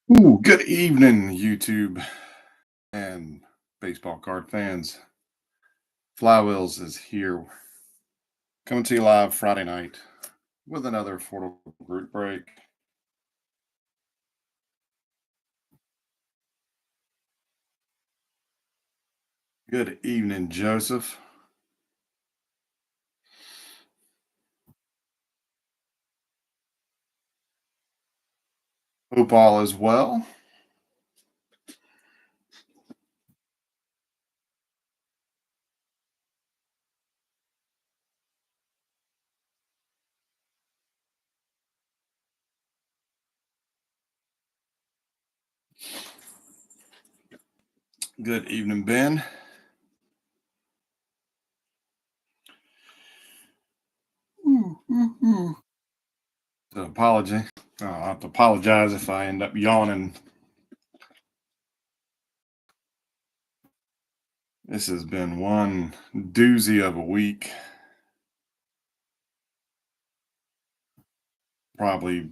Ooh, good evening, YouTube and baseball card fans. Flywheels is here, coming to you live Friday night with another affordable group break. Good evening, Joseph. Hope all is well. Good evening, Ben. The apology. I have to apologize if I end up yawning. This has been one doozy of a week. Probably,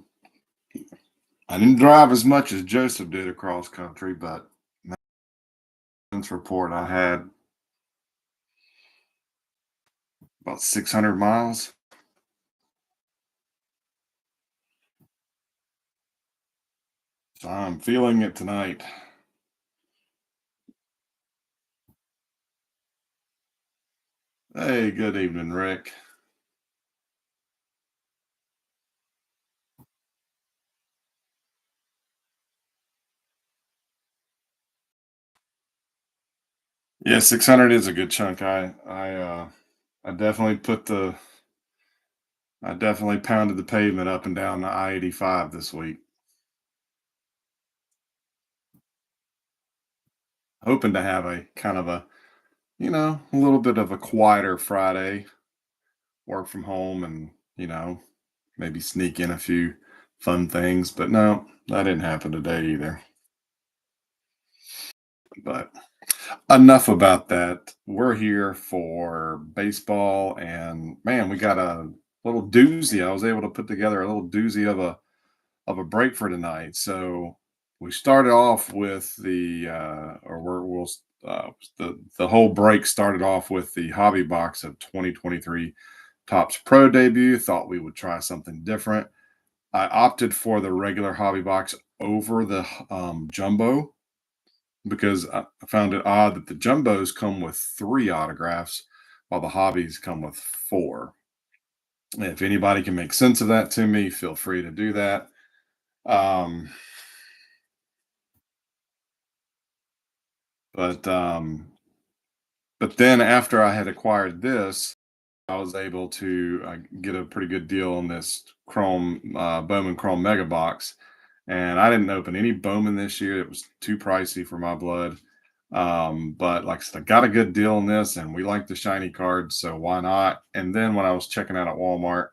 I didn't drive as much as Joseph did across country, but maintenance report I had about 600 miles. So I'm feeling it tonight. Hey, good evening, Rick. Yeah, 600 is a good chunk. I definitely I definitely pounded the pavement up and down the I-85 this week, hoping to have a kind of a little bit of a quieter Friday, work from home and, maybe sneak in a few fun things, but no, that didn't happen today either. But enough about that. We're here for baseball, and man, we got a little doozy. I was able to put together a little doozy of a break for tonight. So we started off with the whole break started off with the hobby box of 2023 Topps Pro debut. Thought we would try something different. I opted for the regular hobby box over the jumbo because I found it odd that the jumbos come with three autographs while the hobbies come with four. If anybody can make sense of that to me, feel free to do that. Um, but then after I had acquired this, I was able to get a pretty good deal on this Chrome Bowman Chrome Mega Box, and I didn't open any Bowman this year. It was too pricey for my blood. But like I said, I got a good deal on this, and we like the shiny cards, so why not? And then when I was checking out at Walmart,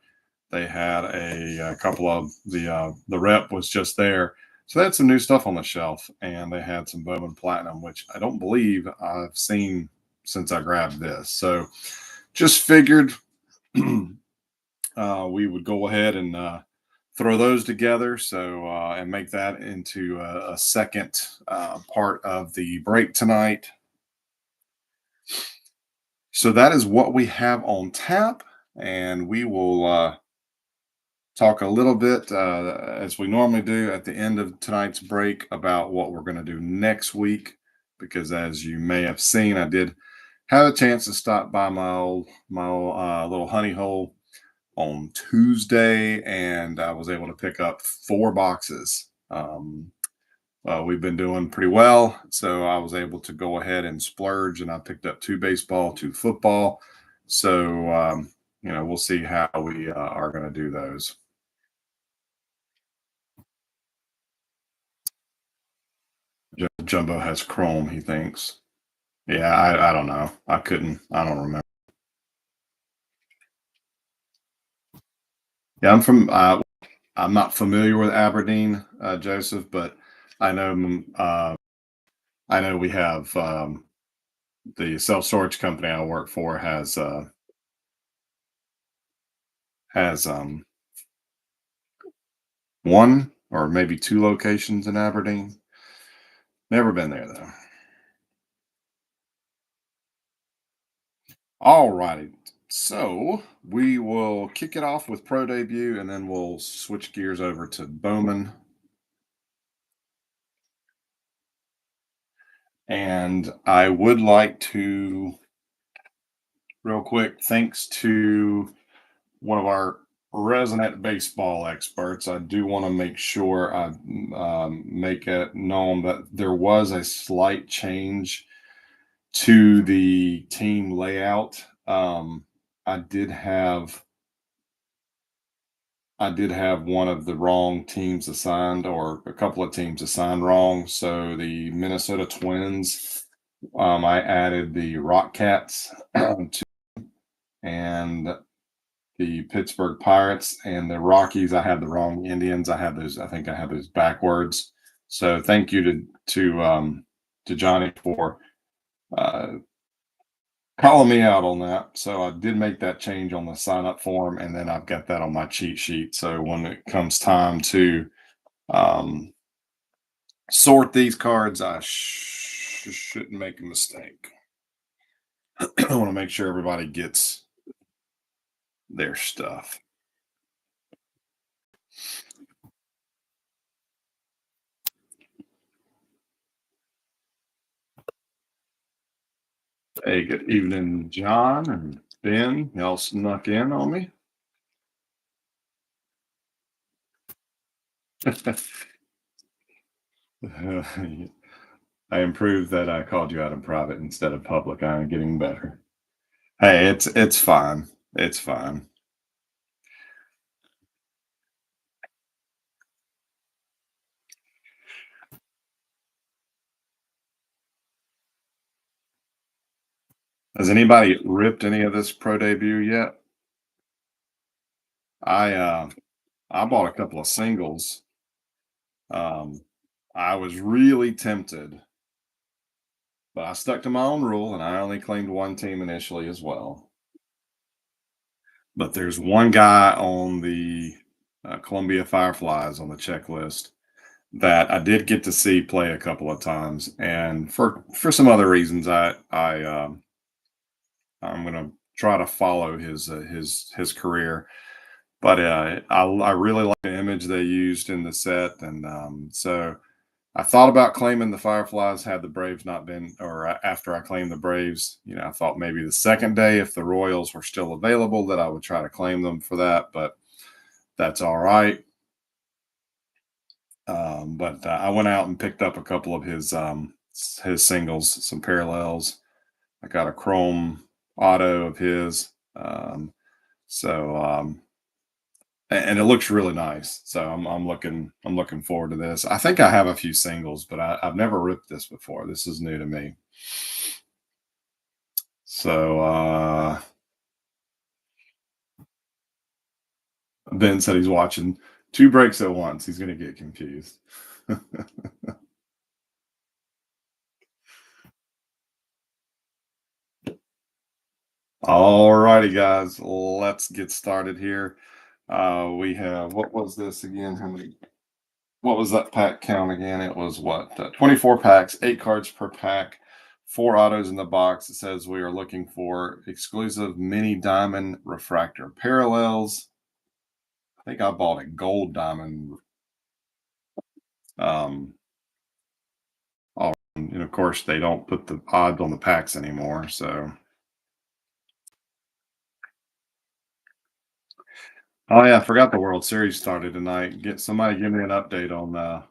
they had a couple of the rep was just there, so they had some new stuff on the shelf, and they had some Bowman Platinum, which I don't believe I've seen since I grabbed this. So just figured we would go ahead and throw those together. So and make that into a second part of the break tonight. So that is what we have on tap, and we will talk a little bit as we normally do at the end of tonight's break about what we're going to do next week. Because as you may have seen, I did have a chance to stop by my little honey hole on Tuesday, and I was able to pick up four boxes. We've been doing pretty well, so I was able to go ahead and splurge, and I picked up two baseball, two football. So we'll see how we are going to do those. Jumbo has Chrome, he thinks. Yeah, I don't know. I don't remember. Yeah, I'm not familiar with Aberdeen, Joseph, but I know I know we have the self storage company I work for has one. or maybe two locations in Aberdeen. Never been there though. All righty. So we will kick it off with pro debut and then we'll switch gears over to Bowman. And I would like to, real quick, thanks to one of our resident baseball experts, I do want to make sure I make it known that there was a slight change to the team layout. I did have I did have one of the wrong teams assigned, or a couple of teams assigned wrong. So the Minnesota Twins, I added the Rock Cats and the Pittsburgh Pirates and the Rockies. I had the wrong Indians. I had those. I think I had those backwards. So thank you to Johnny for uh, calling me out on that. So I did make that change on the sign up form, and then I've got that on my cheat sheet. So when it comes time to um, sort these cards, I shouldn't make a mistake. I want to make sure everybody gets their stuff. Hey, good evening, John and Ben. Y'all snuck in on me. I improved that I called you out in private instead of public. I'm getting better. Hey, it's fine. It's fine. Has anybody ripped any of this pro debut yet? I uh I bought a couple of singles. Um I was really tempted, but I stuck to my own rule and I only claimed one team initially as well. But there's one guy on the Columbia Fireflies on the checklist that I did get to see play a couple of times, and for some other reasons, I'm going to try to follow his career. But I really like the image they used in the set, and so I thought about claiming the Fireflies had the Braves not been, or after I claimed the Braves, I thought maybe the second day, if the Royals were still available, that I would try to claim them for that. But that's all right. But I went out and picked up a couple of his singles, some parallels. I got a chrome auto of his. So and it looks really nice. So I'm looking forward to this. I think I have a few singles, but I've never ripped this before. This is new to me. So Ben said he's watching two breaks at once. He's gonna get confused. All righty, guys, let's get started here. We have, what was this again? What was that pack count again? It was what? 24 packs, 8 cards per pack, 4 autos in the box. It says we are looking for exclusive mini diamond refractor parallels. I think I bought a gold diamond. Um, and of course, they don't put the odds on the packs anymore. So, oh yeah, I forgot the World Series started tonight. Get somebody give me an update on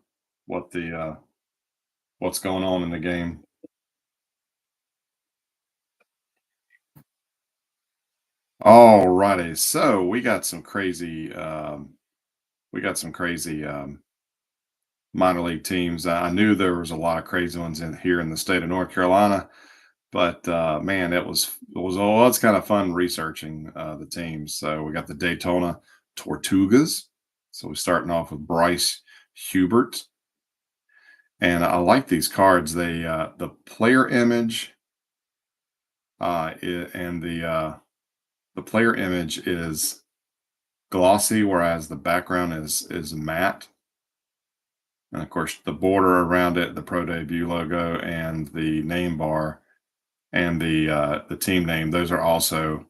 what the what's going on in the game. All righty, so we got some crazy minor league teams. I knew there was a lot of crazy ones in here in the state of North Carolina, but man, it's kind of fun researching the teams. So we got the Daytona Tortugas. So we're starting off with Bryce Hubert, and I like these cards. They the player image and the player image is glossy, whereas the background is matte. And of course, the border around it, the Pro Debut logo, and the name bar and the team name. Those also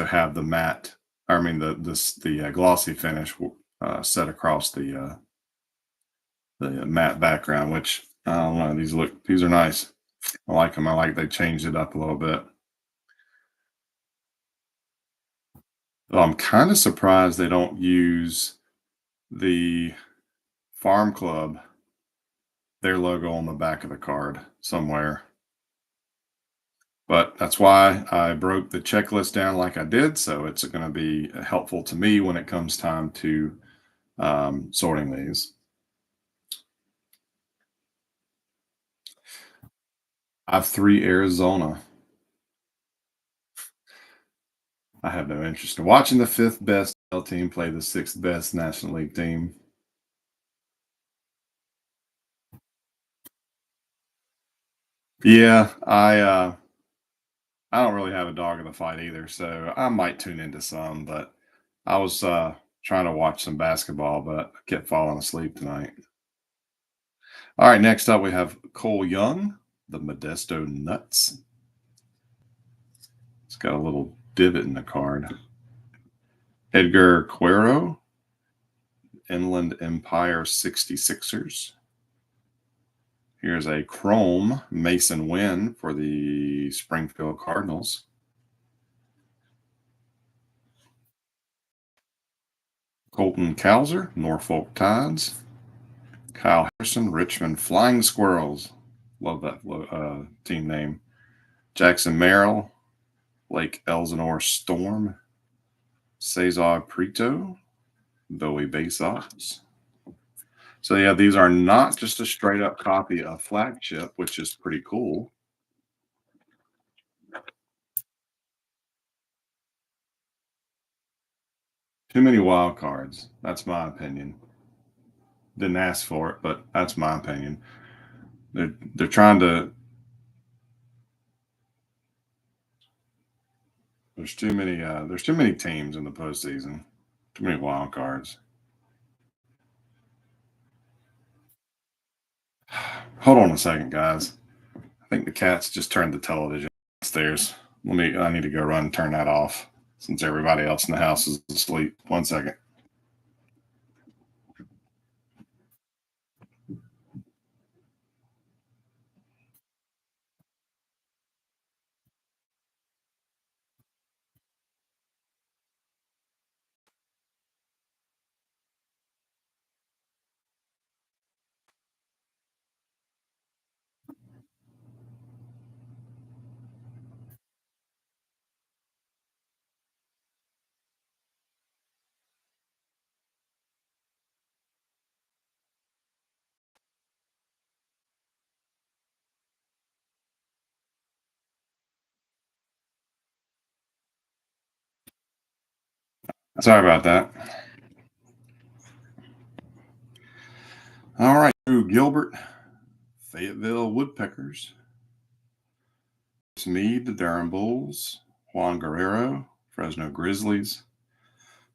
have the matte. I mean the glossy finish set across the matte background. Which I don't know. These are nice. I like them. I like they changed it up a little bit. Though I'm kind of surprised they don't use the Farm Club, their logo on the back of the card somewhere. But that's why I broke the checklist down like I did. So it's going to be helpful to me when it comes time to sorting these. I have three Arizona. I have no interest in watching the fifth best team play the sixth best National League team. Yeah, I don't really have a dog in the fight either, so I might tune into some, but I was trying to watch some basketball, but I kept falling asleep tonight. All right, next up we have Cole Young, the Modesto Nuts. It's got a little divot in the card. Edgar Quero, Inland Empire 66ers. Here's a chrome Mason Wynn for the Springfield Cardinals. Colton Cowser, Norfolk Tides. Kyle Harrison, Richmond Flying Squirrels. Love that team name. Jackson Merrill, Lake Elsinore Storm. Cesar Prieto, Bowie Bay Sox. So, yeah, these are not just a straight up copy of Flagship, which is pretty cool. Too many wild cards. That's my opinion. Didn't ask for it, but that's my opinion. They're trying to. There's too many teams in the postseason. Too many wild cards. Hold on a second, guys. I think the cats just turned the television upstairs. I need to go run and turn that off since everybody else in the house is asleep. 1 second. Sorry about that. All right. Drew Gilbert, Fayetteville Woodpeckers. Meade, the Durham Bulls. Juan Guerrero, Fresno Grizzlies.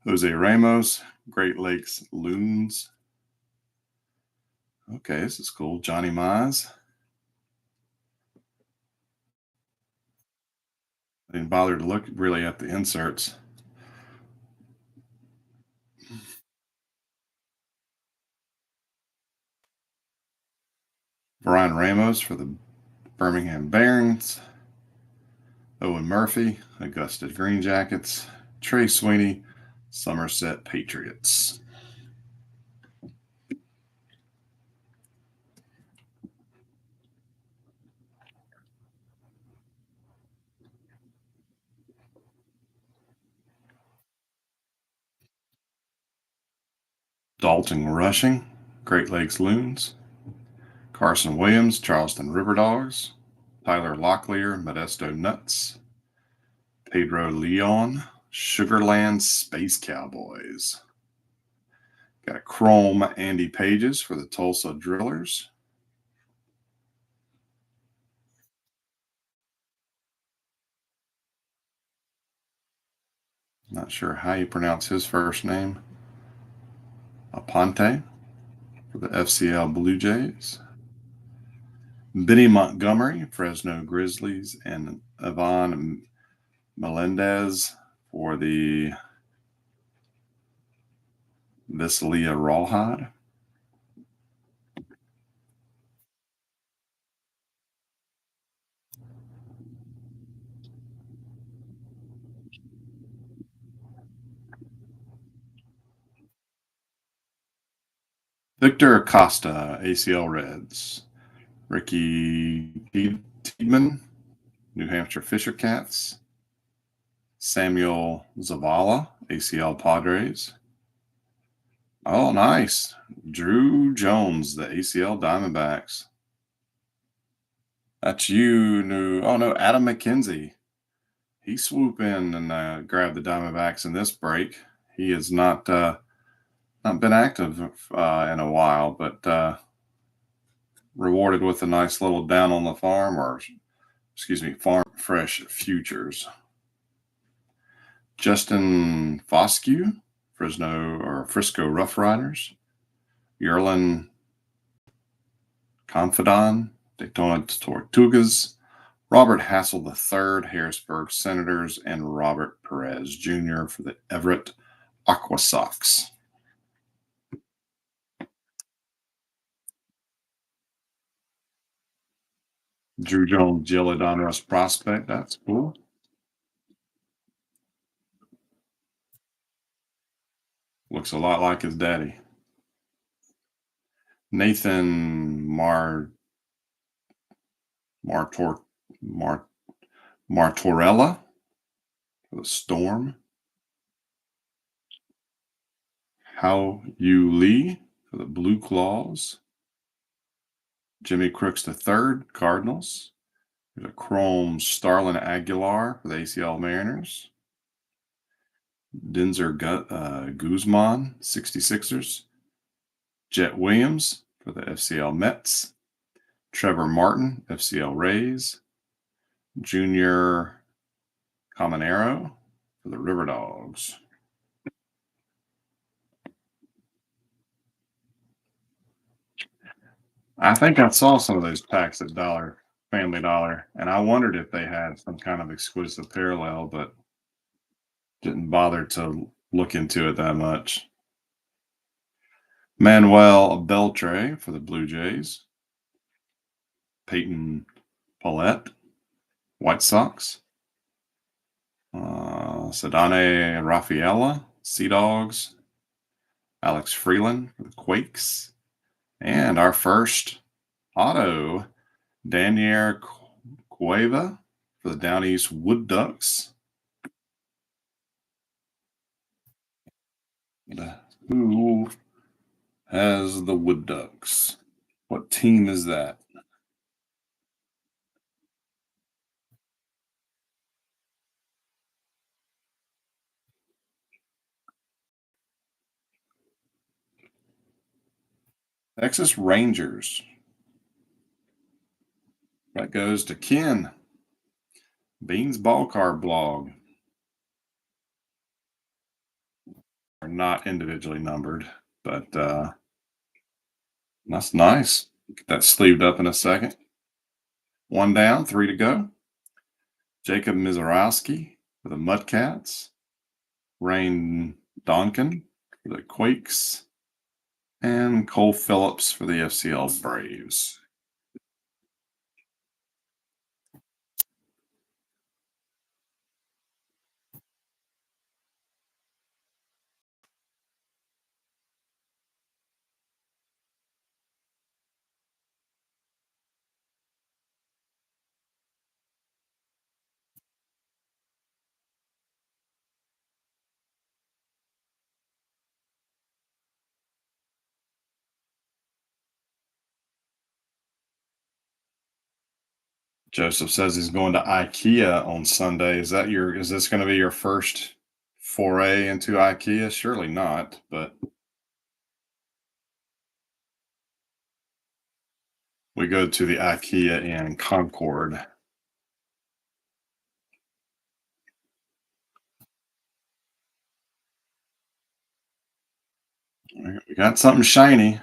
Jose Ramos, Great Lakes Loons. Okay, this is cool. Johnny Mize. I didn't bother to look really at the inserts. Brian Ramos for the Birmingham Barons. Owen Murphy, Augusta Green Jackets. Trey Sweeney, Somerset Patriots. Dalton Rushing, Great Lakes Loons. Carson Williams, Charleston River Dogs. Tyler Locklear, Modesto Nuts. Pedro Leon, Sugarland Space Cowboys. Got a chrome Andy Pages for the Tulsa Drillers. Not sure how you pronounce his first name. Aponte for the FCL Blue Jays. Benny Montgomery, Fresno Grizzlies, and Ivan Melendez for the Visalia Rawhide. Victor Acosta, ACL Reds. Ricky Tiedman, New Hampshire Fisher Cats. Samuel Zavala, ACL Padres. Oh, nice. Drew Jones, the ACL Diamondbacks. That's you, new. Oh no, Adam McKenzie. He swooped in and grabbed the Diamondbacks in this break. He has not been active in a while, but rewarded with a nice little down on the farm, or excuse me, farm fresh futures. Justin Foscue, Fresno or Frisco Rough Riders. Yerlin Confidon, Daytona Tortugas. Robert Hassel III, Harrisburg Senators, and Robert Perez Jr. for the Everett Aqua Sox. Drew Jones, Gilly Donruss prospect. That's cool. Looks a lot like his daddy. Nathan Martor, Mar, Martorella for the Storm. How You Lee for the Blue Claws. Jimmy Crooks III, Cardinals. There's a Chrome Starlin Aguilar for the ACL Mariners. Denzer Guzman, 66ers. Jet Williams for the FCL Mets. Trevor Martin, FCL Rays. Junior Caminero for the River Dogs. I think I saw some of those packs at Family Dollar, and I wondered if they had some kind of exclusive parallel, but didn't bother to look into it that much. Manuel Beltre for the Blue Jays. Peyton Paulette, White Sox. Sedane Rafaela, Sea Dogs. Alex Freeland for the Quakes. And our first auto, Daniel Cueva for the Down East Wood Ducks. Who has the Wood Ducks? What team is that? Texas Rangers. That goes to Ken. Beans Ball Card Blog. Are not individually numbered, but that's nice. Get that sleeved up in a second. One down, three to go. Jacob Mizorowski for the Mudcats. Rain Donkin for the Quakes. And Cole Phillips for the FCL Braves. Joseph says he's going to IKEA on Sunday. Is this going to be your first foray into IKEA? Surely not, but we go to the IKEA in Concord. We got something shiny.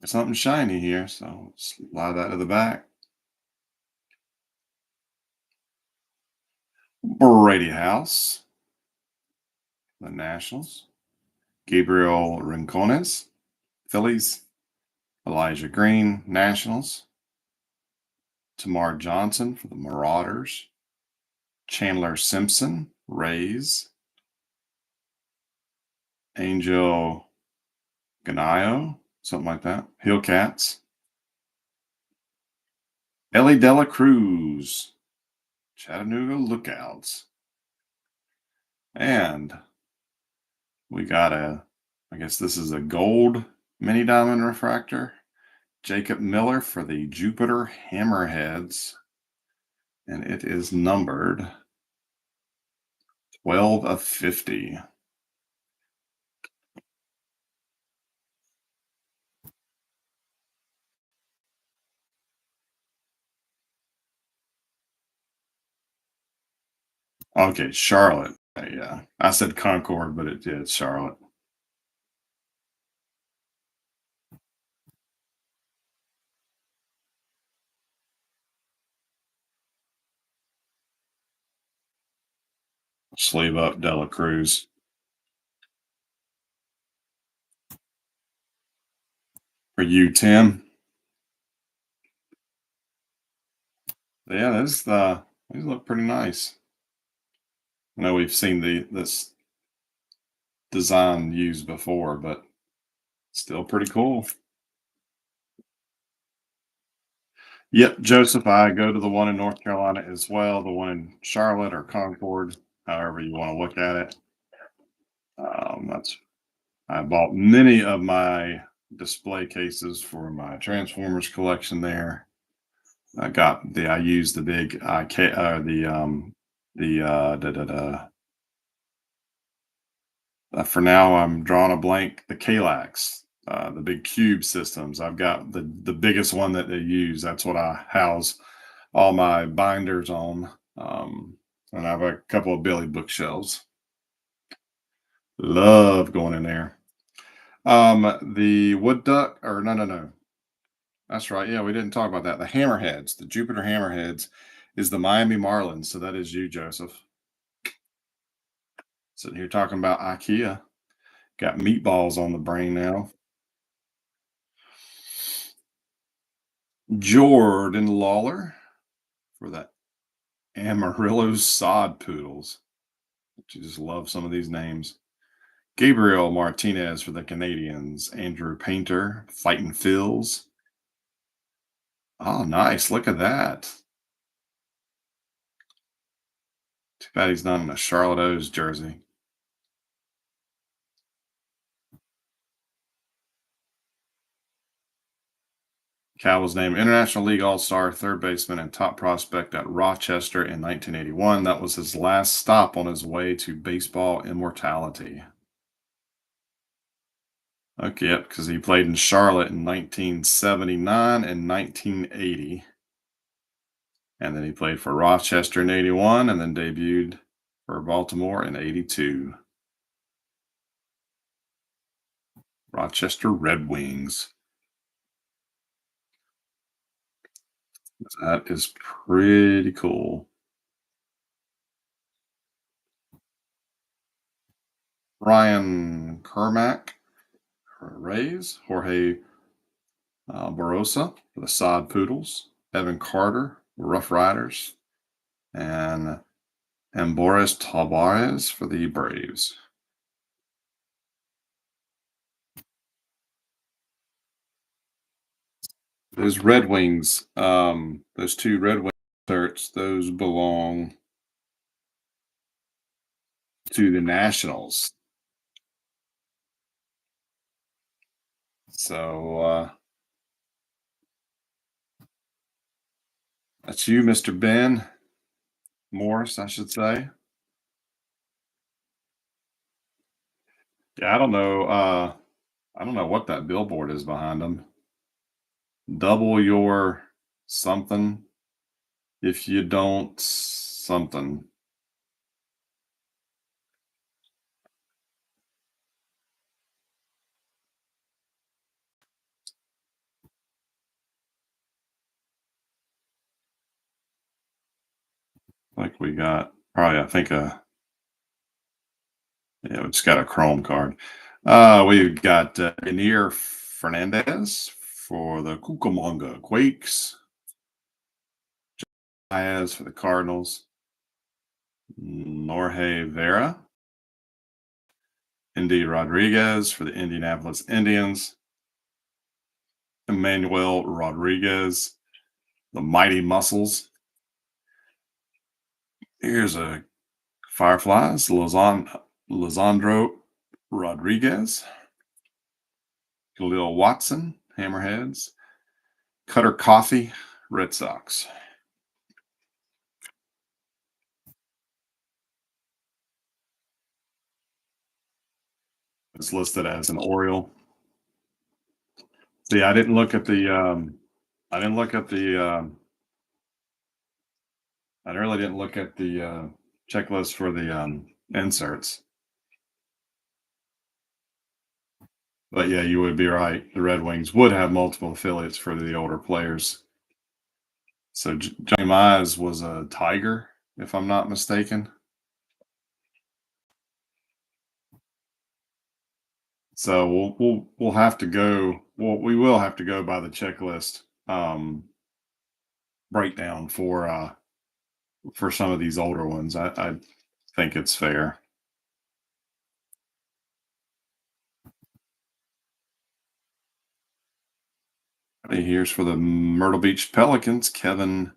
Something shiny here. So slide that to the back. Brady House, the Nationals. Gabriel Rincones, Phillies. Elijah Green, Nationals. Tamar Johnson for the Marauders. Chandler Simpson, Rays. Angel Ganayo, something like that. Hillcats. Ellie Dela Cruz, Chattanooga Lookouts. And we got I guess this is a gold mini diamond refractor. Jacob Miller for the Jupiter Hammerheads. And it is numbered 12 of 50. Okay, Charlotte. Yeah, I said Concord, but it's Charlotte. Sleeve up Dela Cruz. For you, Tim. Yeah, these look pretty nice. I know we've seen this design used before, but still pretty cool. Yep, Joseph, I go to the one in North Carolina as well, the one in Charlotte or Concord, however you want to look at it. That's I bought many of my display cases for my Transformers collection there. I used the big IK the da, da, da, for now I'm drawing a blank, the Kalax, the big cube systems. I've got the biggest one that they use. That's what I house all my binders on. And I have a couple of Billy bookshelves. Love going in there. The wood duck, or no. That's right. Yeah, we didn't talk about that. The hammerheads, the Jupiter hammerheads, is the Miami Marlins. So that is you, Joseph. Sitting here talking about IKEA. Got meatballs on the brain now. Jordan Lawler for the Amarillo Sod Poodles. You just love some of these names. Gabriel Martinez for the Canadians. Andrew Painter, Fighting Phils. Oh, nice. Look at that. Too bad he's not in a Charlotte O's jersey. Cal was named International League All-Star, third baseman, and top prospect at Rochester in 1981. That was his last stop on his way to baseball immortality. Okay, yep, because he played in Charlotte in 1979 and 1980. And then he played for Rochester in 81 and then debuted for Baltimore in 82. Rochester Red Wings. That is pretty cool. Ryan Kermack for Rays. Jorge Barossa for the Sod Poodles. Evan Carter, Rough Riders. And Boris Tavares for the Braves. Those Red Wings, those two Red Wings shirts, those belong to the Nationals. So that's you, Mr. Ben Morris, I should say. Yeah, I don't know. I don't know what that billboard is behind them. Double your something. If you don't something, like we got probably I think yeah, it's got a chrome card. We've got Yanir Fernandez for the Cucamonga Quakes. Diaz for the Cardinals. Norge Vera. Indy Rodriguez for the Indianapolis Indians. Emmanuel Rodriguez, the Mighty Muscles. Here's a Fireflies, Lizandro Rodriguez. Khalil Watson, Hammerheads. Cutter Coffee, Red Sox. It's listed as an Oriole. See, I didn't look at the. I didn't look at the. I really didn't look at the checklist for the inserts. But yeah, you would be right. The Red Wings would have multiple affiliates for the older players. So Johnny Mize was a Tiger, if I'm not mistaken. So we'll have to go. Well, we will have to go by the checklist breakdown for some of these older ones. I think it's fair. Here's for the Myrtle Beach Pelicans, Kevin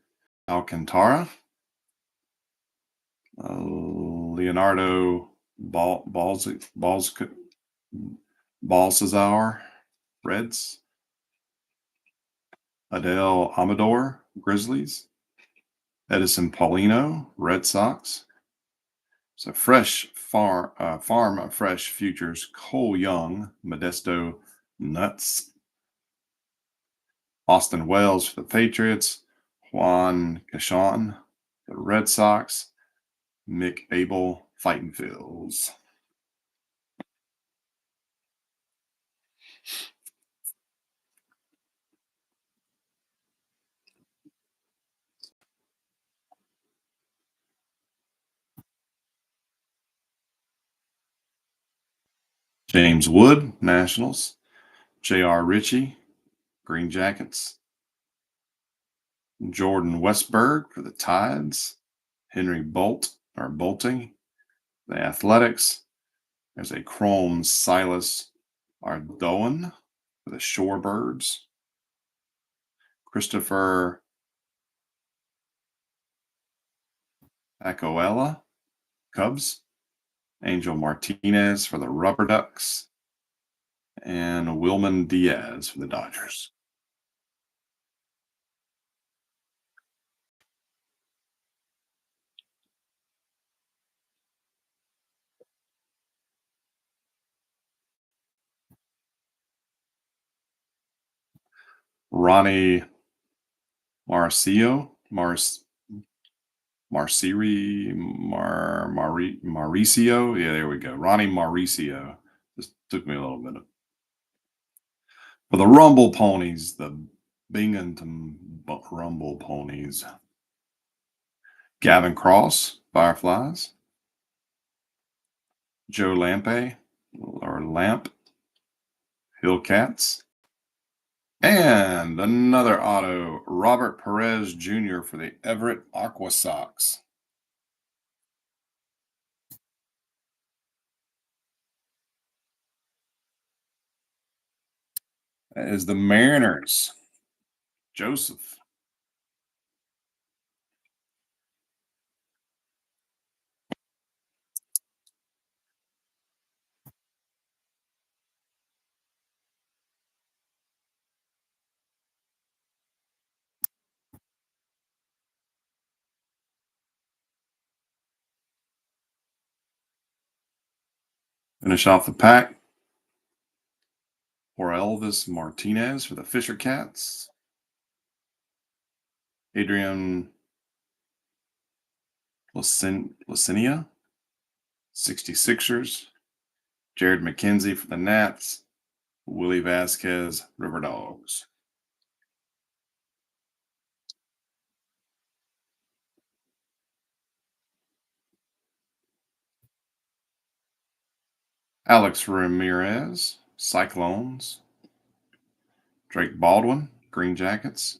Alcantara, Leonardo Balsazar, Reds, Adele Amador, Grizzlies, Edison Paulino, Red Sox. So farm fresh futures, Cole Young, Modesto Nuts, Austin Wells for the Patriots, Juan Cachon, the Red Sox, Mick Abel, Fighting Phils. James Wood, Nationals, J.R. Ritchie, Green Jackets, Jordan Westberg for the Tides, Henry Bolting, the Athletics. There's a Chrome Silas Ardoin for the Shorebirds, Christopher Acoella, Cubs, Angel Martinez for the Rubber Ducks, and Wilman Diaz for the Dodgers. Ronnie Marcio, Mauricio. Yeah, there we go. Ronnie Mauricio. This took me a little bit. For the Rumble Ponies, the Binghamton Rumble Ponies. Gavin Cross, Fireflies. Joe Lampe, or Lamp, Hillcats. And another auto, Robert Perez Jr. for the Everett Aqua Sox. That is the Mariners. Joseph. Finish off the pack. Or Elvis Martinez for the Fisher Cats. Adrian Licinia, 66ers, Jared McKenzie for the Nats, Willie Vasquez, River Dogs. Alex Ramirez, Cyclones, Drake Baldwin, Green Jackets,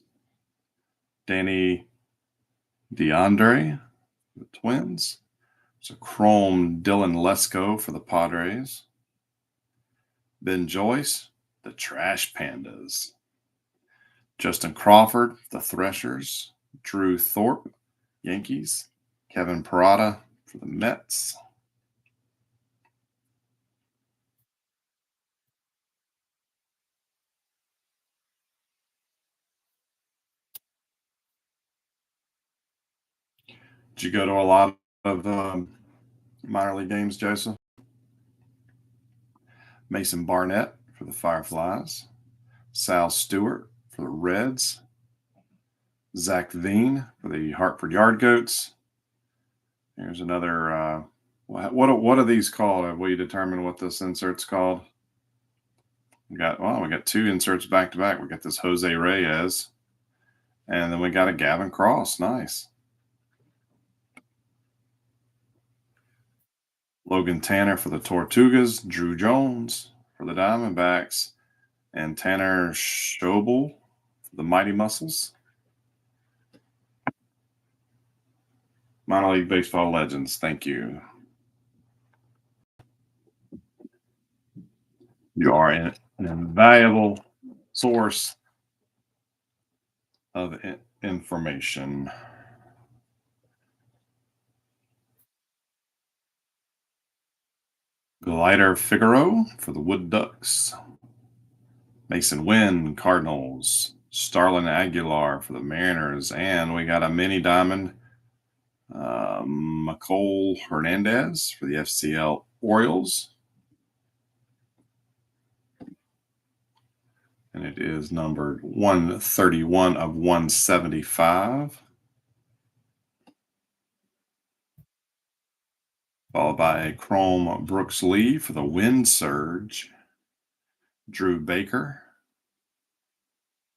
Danny DeAndre, the Twins. So Chrome Dylan Lesko for the Padres. Ben Joyce, the Trash Pandas. Justin Crawford, the Threshers. Drew Thorpe, Yankees. Kevin Parada for the Mets. Did you go to a lot of minor league games, Joseph? Mason Barnett for the Fireflies. Sal Stewart for the Reds. Zach Veen for the Hartford Yard Goats. Here's another. What are these called? Have we determined what this insert's called? We got two inserts back to back. We got this Jose Reyes, and then we got a Gavin Cross. Nice. Logan Tanner for the Tortugas. Drew Jones for the Diamondbacks, and Tanner Schobel for the Mighty Muscles. Minor League Baseball legends. Thank you. You are an invaluable source of information. Glider Figaro for the Wood Ducks. Mason Wynn, Cardinals. Starlin Aguilar for the Mariners. And we got a mini diamond, McCole Hernandez for the FCL Orioles. And it is numbered 131 of 175. Followed by a chrome Brooks Lee for the Wind Surge. Drew Baker.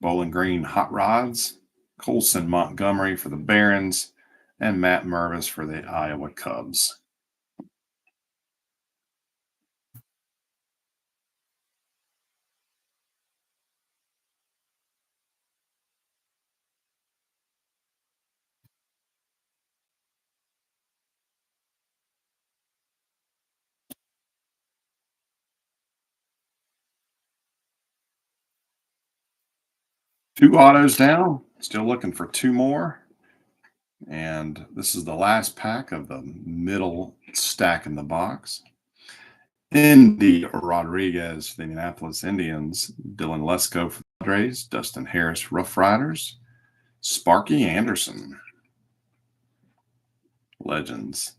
Bowling Green Hot Rods. Colson Montgomery for the Barons. And Matt Mervis for the Iowa Cubs. Two autos down. Still looking for two more. And this is the last pack of the middle stack in the box. Indy Rodriguez for the Indianapolis Indians. Dylan Lesko for the Padres. Dustin Harris, Rough Riders. Sparky Anderson, Legends.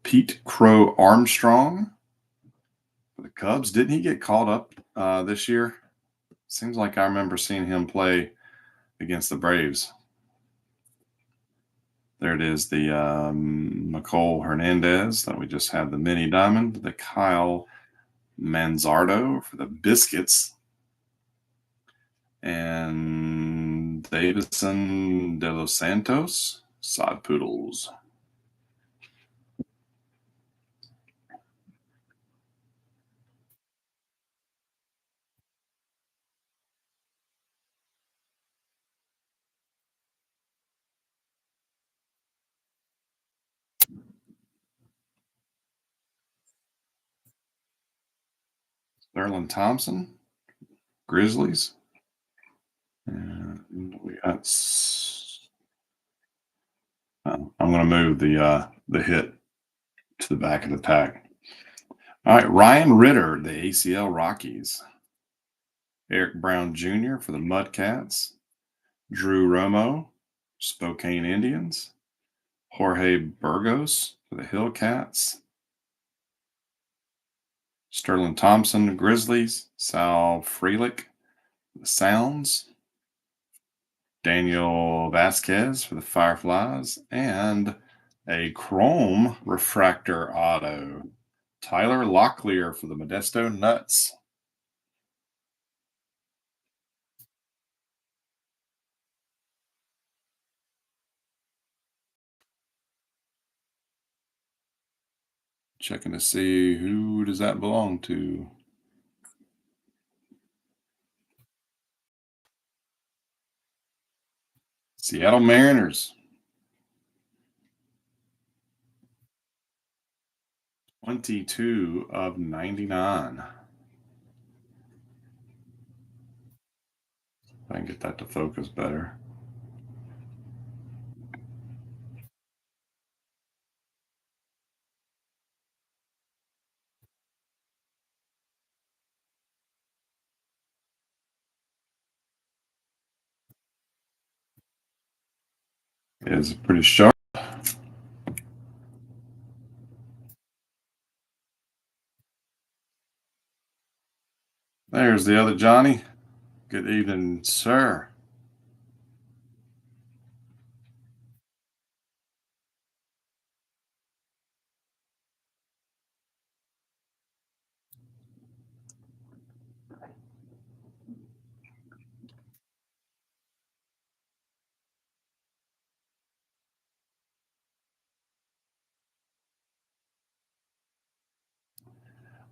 Pete Crow Armstrong for the Cubs. Didn't he get called up this year? Seems like I remember seeing him play against the Braves. There it is, the McCole Hernandez that we just had, the mini diamond. The Kyle Manzardo for the Biscuits. And Davison de los Santos, Sod Poodles. Sterling Thompson, Grizzlies. And we got. I'm going to move the hit to the back of the pack. All right, Ryan Ritter, the ACL Rockies. Eric Brown Jr. for the Mudcats. Drew Romo, Spokane Indians. Jorge Burgos for the Hillcats. Sterling Thompson, Grizzlies. Sal Frelick, the Sounds. Daniel Vasquez for the Fireflies. And A chrome refractor auto. Tyler Locklear for the Modesto Nuts. Checking to see who does that belong to. Seattle Mariners. 22 of 99. I can get that to focus better. It's pretty sharp. There's the other Johnny. Good evening, sir.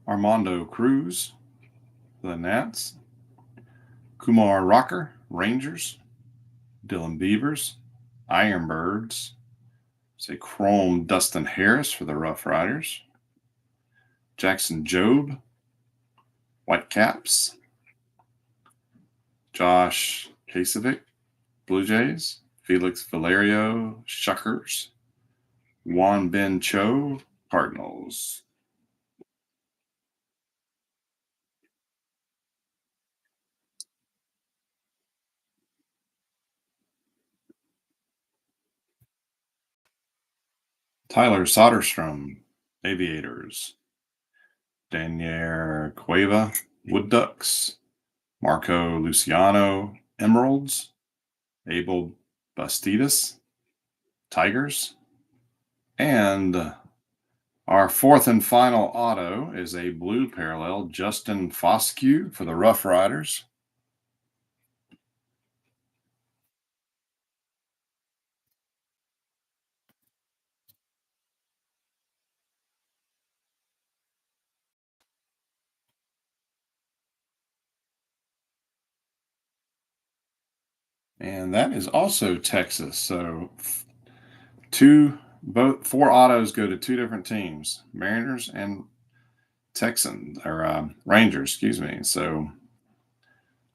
Armando Cruz for the Nats. Kumar Rocker, Rangers. Dylan Beavers, Ironbirds. Say Chrome Dustin Harris for the Rough Riders. Jackson Job, Whitecaps. Josh Kasovic, Blue Jays. Felix Valerio, Shuckers. Juan Ben Cho, Cardinals. Tyler Soderstrom, Aviators. Daniel Cueva, Wood Ducks. Marco Luciano, Emeralds. Abel Bastidas, Tigers. And our fourth and final auto is a blue parallel, Justin Foscue for the Rough Riders. And that is also Texas. So four autos go to two different teams, Mariners and Texans, or Rangers, excuse me. So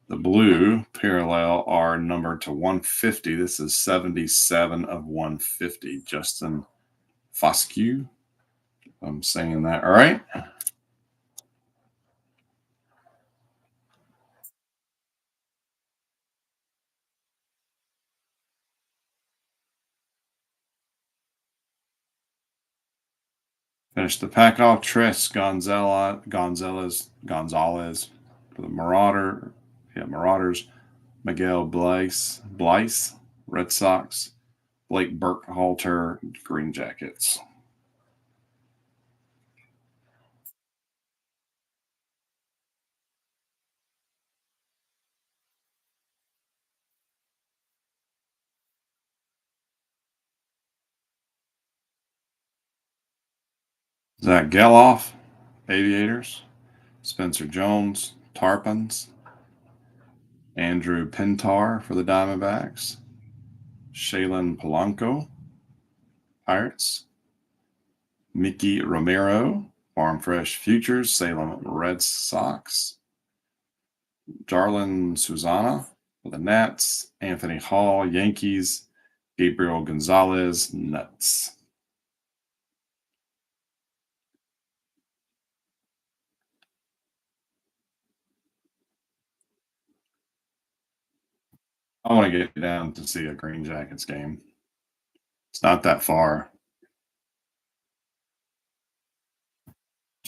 the blue parallel are numbered to 150. This is 77 of 150. Justin Foscue. I'm saying that. All right. Finish the pack off. Tres Gonzalez for the Marauders. Miguel Blice, Red Sox. Blake Burkhalter, Green Jackets. Zach Geloff, Aviators. Spencer Jones, Tarpons. Andrew Pintar for the Diamondbacks. Shaylin Polanco, Pirates. Mickey Romero, Farm Fresh Futures, Salem Red Sox. Jarlin Susana for the Nats. Anthony Hall, Yankees. Gabriel Gonzalez, Nuts. I want to get down to see a Green Jackets game. It's not that far.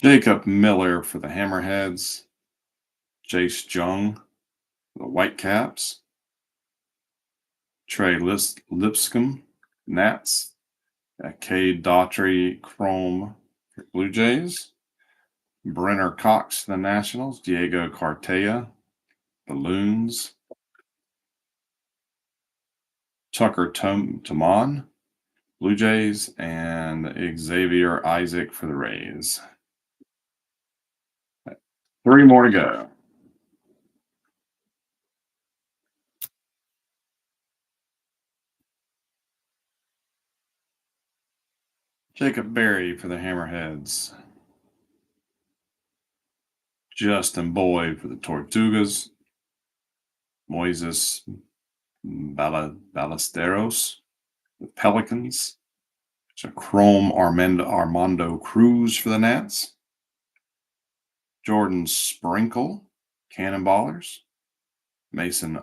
Jacob Miller for the Hammerheads. Jace Jung for the Whitecaps. Trey Lipscomb, Nats. Cade Daughtry Chrome for Blue Jays. Brenner Cox for the Nationals. Diego Cartaya, the Loons. Tucker Tomon, Blue Jays, and Xavier Isaac for the Rays. Three more to go. Jacob Berry for the Hammerheads. Justin Boyd for the Tortugas. Moises Ballesteros, the Pelicans. So Chrome Armando Cruz for the Nats. Jordan Sprinkle, Cannonballers. Mason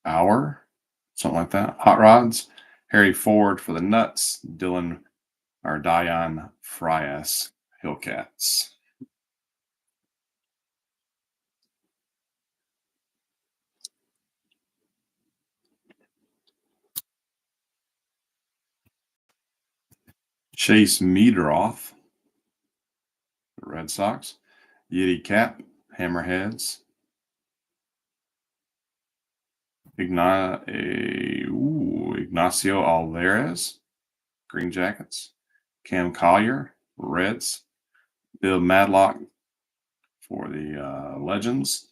Hour, something like that. Hot Rods. Harry Ford for the Nuts. Dion Frias, Hillcats. Chase Meadroth, the Red Sox. Yiddy Cap, Hammerheads. Ignacio Alvarez, Green Jackets. Cam Collier, Reds. Bill Madlock for the Legends.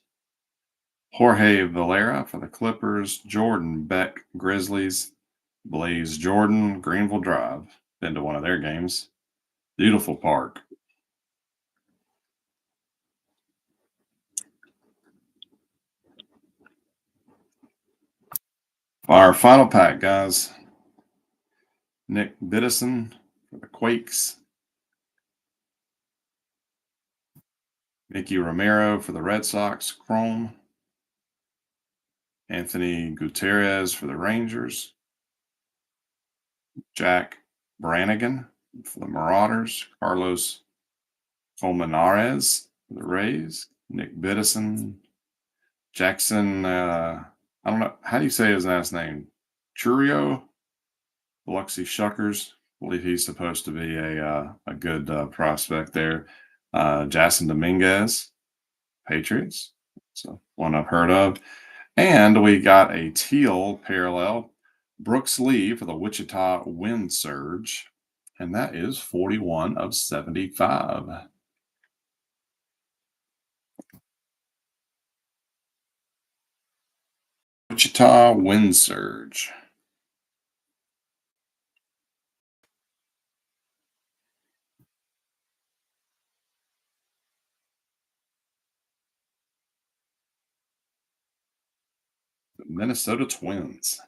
Jorge Valera for the Clippers. Jordan Beck, Grizzlies. Blaze Jordan, Greenville Drive. Been to one of their games. Beautiful park. Our final pack, guys. Nick Biddison for the Quakes. Mickey Romero for the Red Sox, Chrome. Anthony Gutierrez for the Rangers. Jack Brannigan for the Marauders. Carlos Colmenares for the Rays. Nick Biddison. Jackson, I don't know. How do you say his last name? Churio? Biloxi Shuckers. I believe he's supposed to be a good prospect there. Jason Dominguez, Patriots. So one I've heard of. And we got a teal parallel. Brooks Lee for the Wichita Wind Surge. And that is 41 of 75. Wichita Wind Surge. The Minnesota Twins.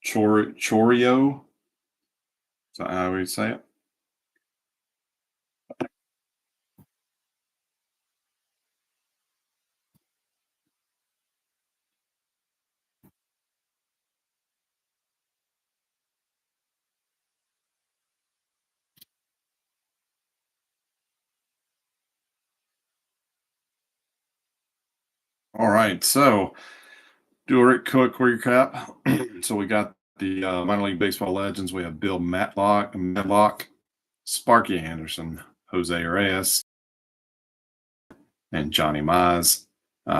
Chorio. Is that how we say it? All right. So do a quick recap. So we got the minor league baseball legends. We have Bill Matlock, Sparky Anderson, Jose Reyes, and Johnny Mize.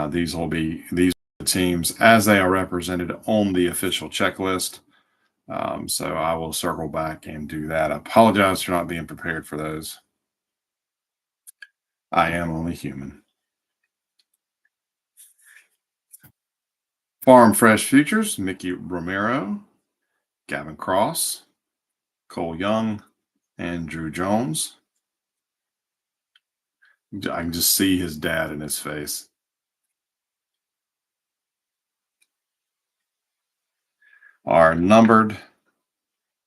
These are the teams as they are represented on the official checklist. So I will circle back and do that. I apologize for not being prepared for those. I am only human. Farm Fresh Futures, Mickey Romero, Gavin Cross, Cole Young, and Drew Jones. I can just see his dad in his face. Our numbered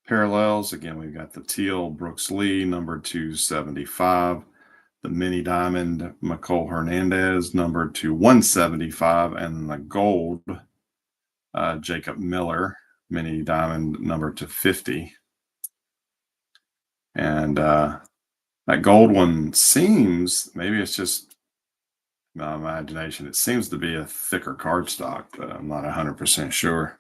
parallels, again, we've got the teal Brooks Lee, numbered 275. The mini diamond McCole Hernandez, numbered to 175. And the gold Jacob Miller, mini diamond, numbered to 50. And That gold one seems, maybe it's just my imagination. It seems to be a thicker cardstock, but I'm not 100% sure.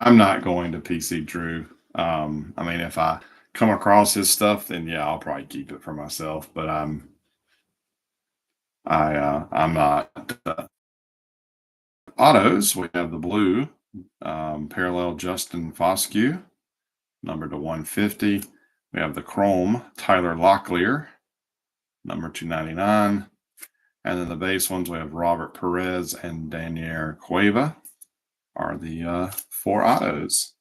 I'm not going to PC Drew. I mean, if I come across his stuff, then yeah, I'll probably keep it for myself. But I'm not. Autos, we have the blue parallel Justin Foscue, number to 150. We have the chrome Tyler Locklear, number 299. And then the base ones, we have Robert Perez and Daniel Cueva are the four autos.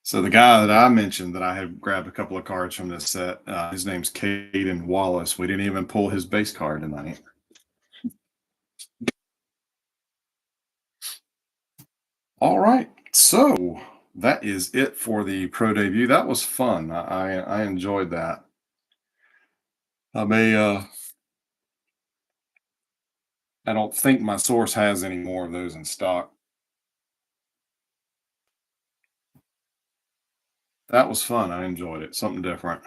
So the guy that I mentioned that I had grabbed a couple of cards from this set, his name's Caden Wallace. We didn't even pull his base card tonight. All right, so that is it for the pro debut. That was fun. I enjoyed that. I may I don't think my source has any more of those in stock. That was fun. I enjoyed it. Something different.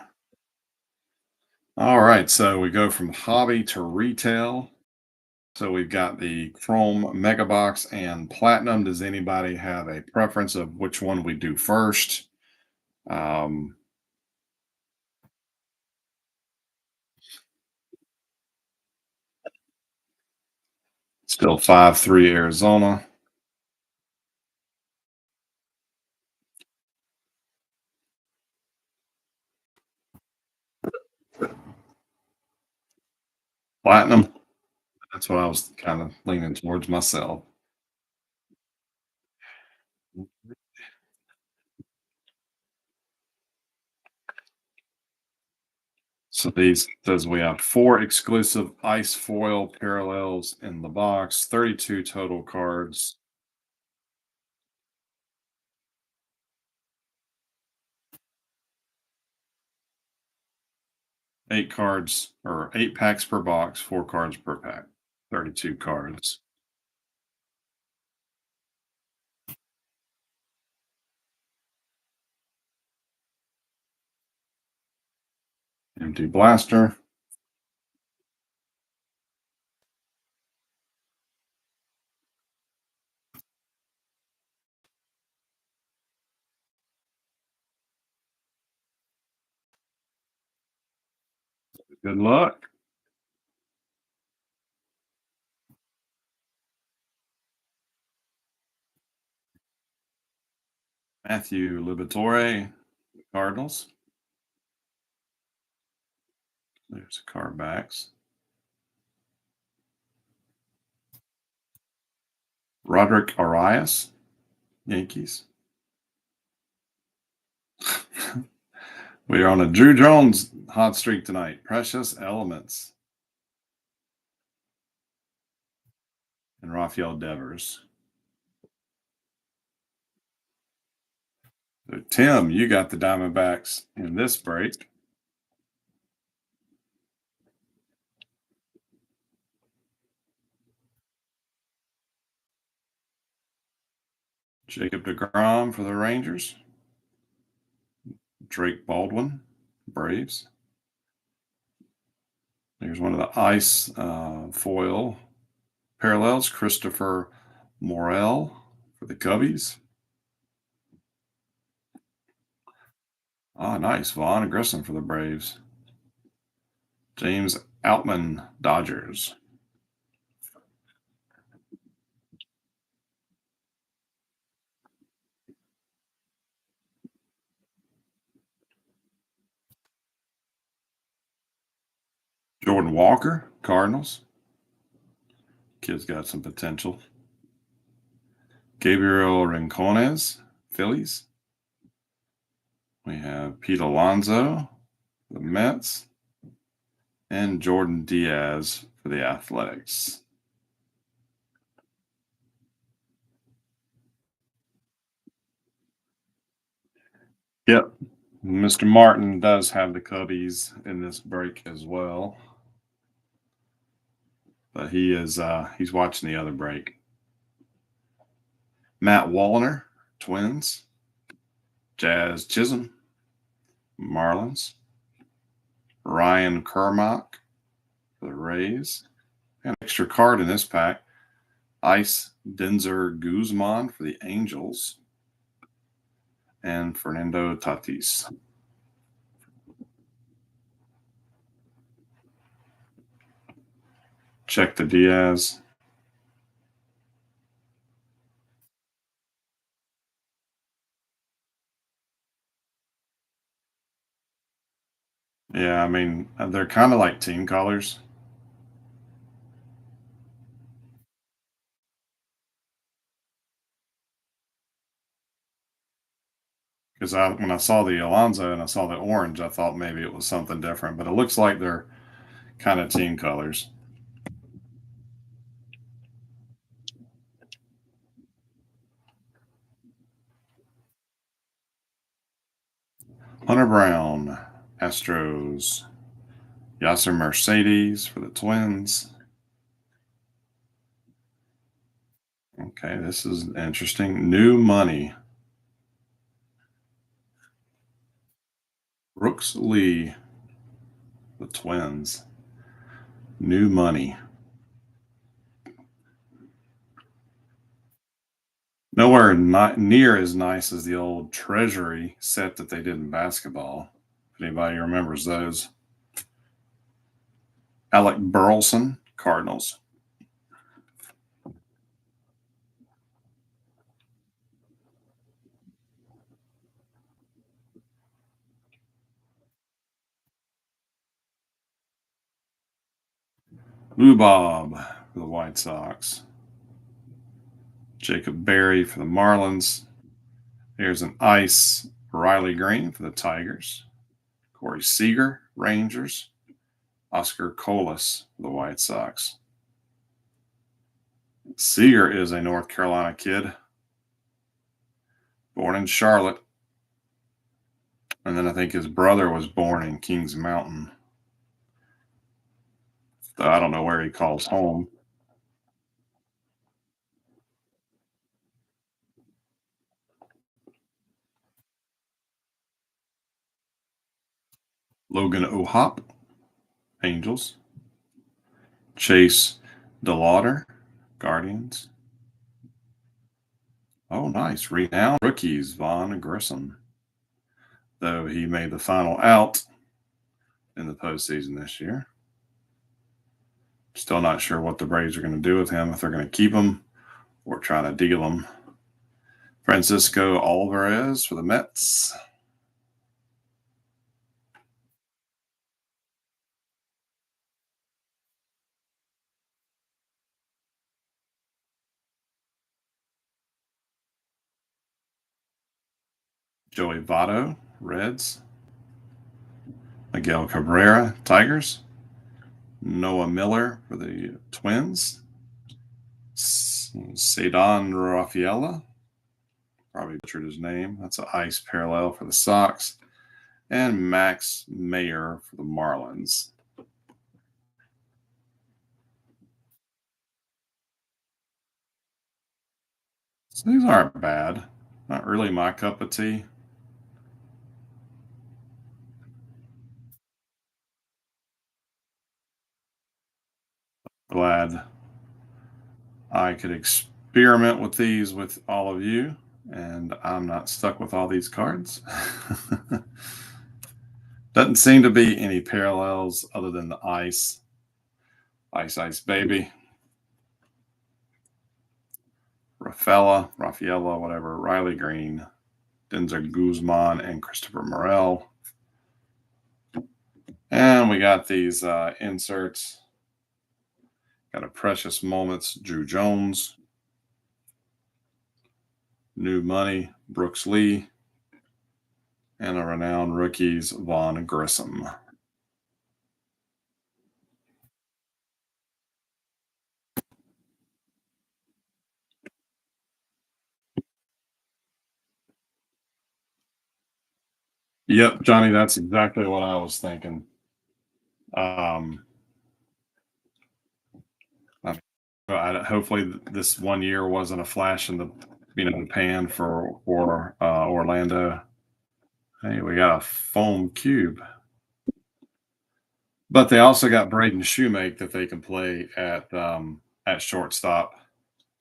All right, so we go from hobby to retail. So we've got the Chrome Mega Box and Platinum. Does anybody have a preference of which one we do first? Um, Still 5-3 Arizona. Platinum. That's what I was kind of leaning towards myself. So these says we have 4 exclusive ice foil parallels in the box, 32 total cards. 8 cards or 8 packs per box, 4 cards per pack, 32 cards. Empty blaster. Good luck. Matthew Liberatore, Cardinals. There's the card backs. Roderick Arias, Yankees. We are on a Drew Jones hot streak tonight. Precious Elements and Rafael Devers. So Tim, you got the Diamondbacks in this break. Jacob DeGrom for the Rangers. Drake Baldwin, Braves. There's one of the ice foil parallels. Christopher Morel for the Cubbies. Ah, nice. Vaughn Grissom for the Braves. James Outman, Dodgers. Jordan Walker, Cardinals. Kid's got some potential. Gabriel Rincones, Phillies. We have Pete Alonso, the Mets, and Jordan Diaz for the Athletics. Yep. Mr. Martin does have the Cubbies in this break as well. but he's watching the other break. Matt Wallner, Twins. Jazz Chisholm, Marlins. Ryan Kermock for the Rays. An extra card in this pack. Ice Denzer Guzman for the Angels. And Fernando Tatis. Check the Diaz. Yeah, I mean, they're kind of like team colors. Because when I saw the Alonso and I saw the orange, I thought maybe it was something different, but it looks like they're kind of team colors. Hunter Brown, Astros. Yasser Mercedes for the Twins. Okay, this is interesting. New money. Brooks Lee, the Twins. New money. Nowhere not near as nice as the old Treasury set that they did in basketball. If anybody remembers those. Alec Burleson, Cardinals. Lou Bob for the White Sox. Jacob Berry for the Marlins. Here's an ice Riley Green for the Tigers. Corey Seager, Rangers. Oscar Colas for the White Sox. Seager is a North Carolina kid, born in Charlotte. And then I think his brother was born in Kings Mountain. So I don't know where he calls home. Logan O'Hop, Angels. Chase DeLauder, Guardians. Oh, nice. Renowned rookies, Vaughn Grissom. Though he made the final out in the postseason this year. Still not sure what the Braves are going to do with him, if they're going to keep him or try to deal him. Francisco Alvarez for the Mets. Joey Votto, Reds. Miguel Cabrera, Tigers. Noah Miller for the Twins. Cedon Rafaela, probably butchered his name. That's an ice parallel for the Sox. And Max Mayer for the Marlins. So these aren't bad. Not really my cup of tea. Glad I could experiment with these with all of you, and I'm not stuck with all these cards. Doesn't seem to be any parallels other than the ice. Ice Baby. Rafaela, whatever, Riley Green, Denzer Guzman, and Christopher Morel. And we got these inserts. Got a Precious Moments, Drew Jones. New Money, Brooks Lee. And a Renowned Rookies, Vaughn Grissom. Yep, Johnny, that's exactly what I was thinking. Um, hopefully this 1 year wasn't a flash in the pan for Orlando. Hey, we got a foam cube, but they also got Braden Shoemake that they can play at shortstop,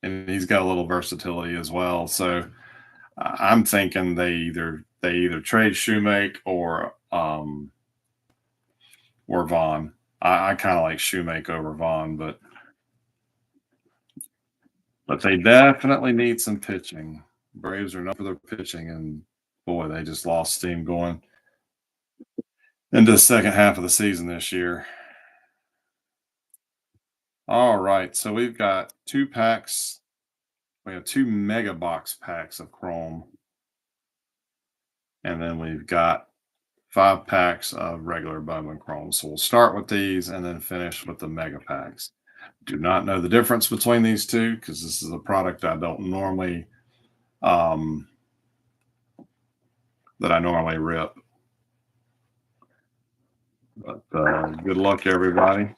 and he's got a little versatility as well. So I'm thinking they either trade Shoemake or Vaughn. I kind of like Shoemake over Vaughn, but they definitely need some pitching. Braves are known for their pitching, and boy, they just lost steam going into the second half of the season this year. All right, so we've got 2 packs. We have 2 mega box packs of Chrome, and then we've got 5 packs of regular Bowman Chrome. So we'll start with these and then finish with the mega packs. Do not know the difference between these two because this is a product I don't normally um, that I normally rip. But good luck, everybody.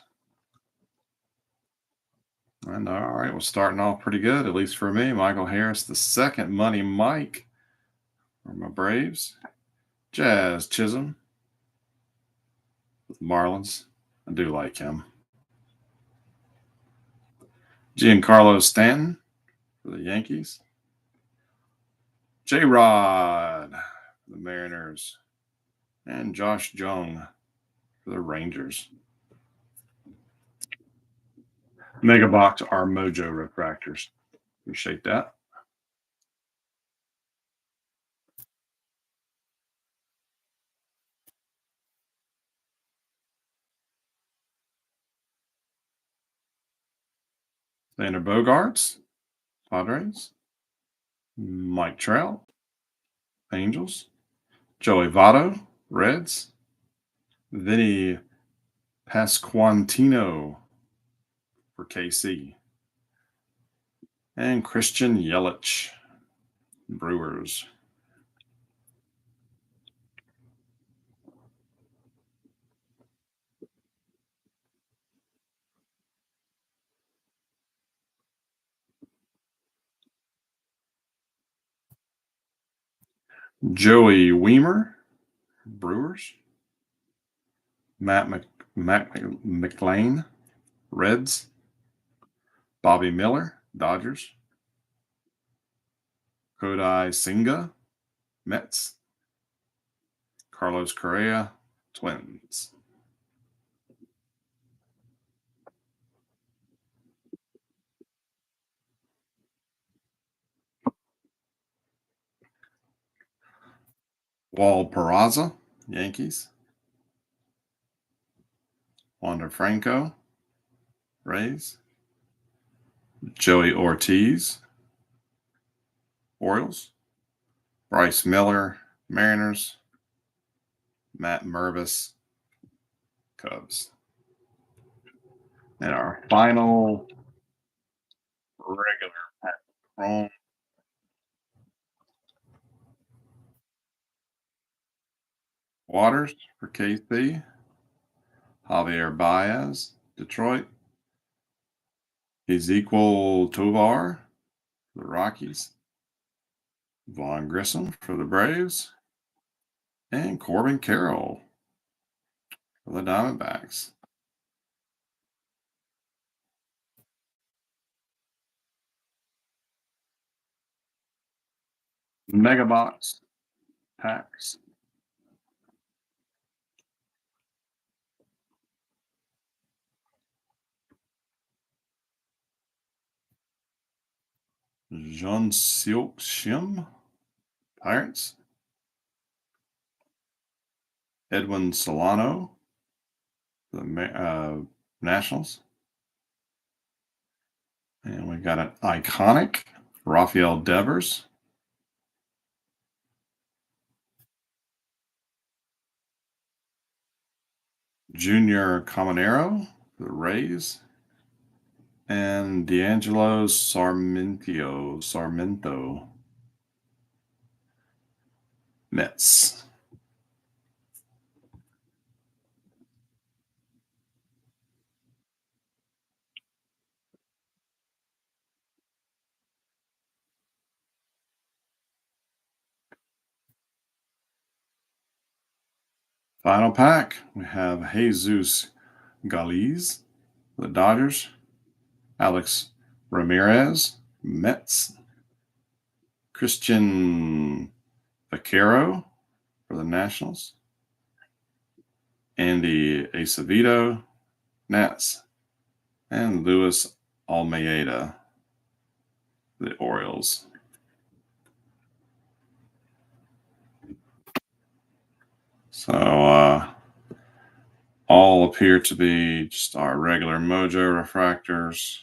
And all right, we're starting off pretty good, at least for me. Michael Harris, the second Money Mike for my Braves. Jazz Chisholm with the Marlins. I do like him. Giancarlo Stanton for the Yankees. J Rod for the Mariners. And Josh Jung for the Rangers. Mega Box are Mojo Refractors. Appreciate that. Xander Bogarts, Padres. Mike Trout, Angels. Joey Votto, Reds. Vinny Pasquantino for KC. And Christian Yelich, Brewers. Joey Weimer, Brewers. Matt McLean, Reds. Bobby Miller, Dodgers. Kodai Senga, Mets. Carlos Correa, Twins. Wall Peraza, Yankees. Wander Franco, Rays. Joey Ortiz, Orioles. Bryce Miller, Mariners. Matt Mervis, Cubs. And our final regular pack Chrome Waters for KC. Javier Baez, Detroit. Ezequiel Tovar, the Rockies. Vaughn Grissom for the Braves. And Corbin Carroll for the Diamondbacks. Mega Box packs. Jean Silk Shim, Pirates. Edwin Solano, the Nationals. And we got an iconic Rafael Devers. Junior Caminero, the Rays. And D'Angelo Sarmento, Mets. Final pack, we have Jesus Galiz, the Dodgers, Alex Ramirez, Mets, Christian Vaquero for the Nationals, Andy Acevedo, Nats, and Luis Almeida, the Orioles. So all appear to be just our regular Mojo refractors.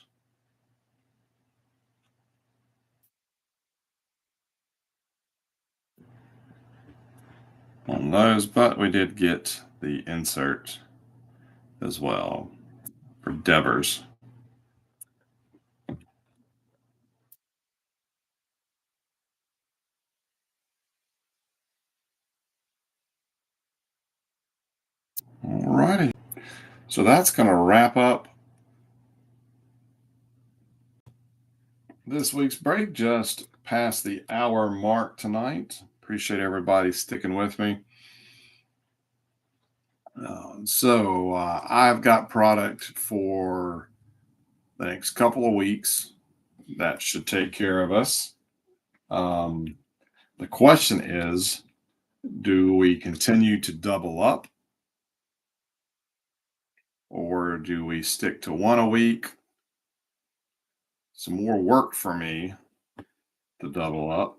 On those, but we did get the insert as well for Devers. Alrighty. So that's going to wrap up this week's break. Just past the hour mark tonight. Appreciate everybody sticking with me. I've got product for the next couple of weeks that should take care of us. Um, the question is, do we continue to double up or do we stick to one a week? Some more work for me to double up,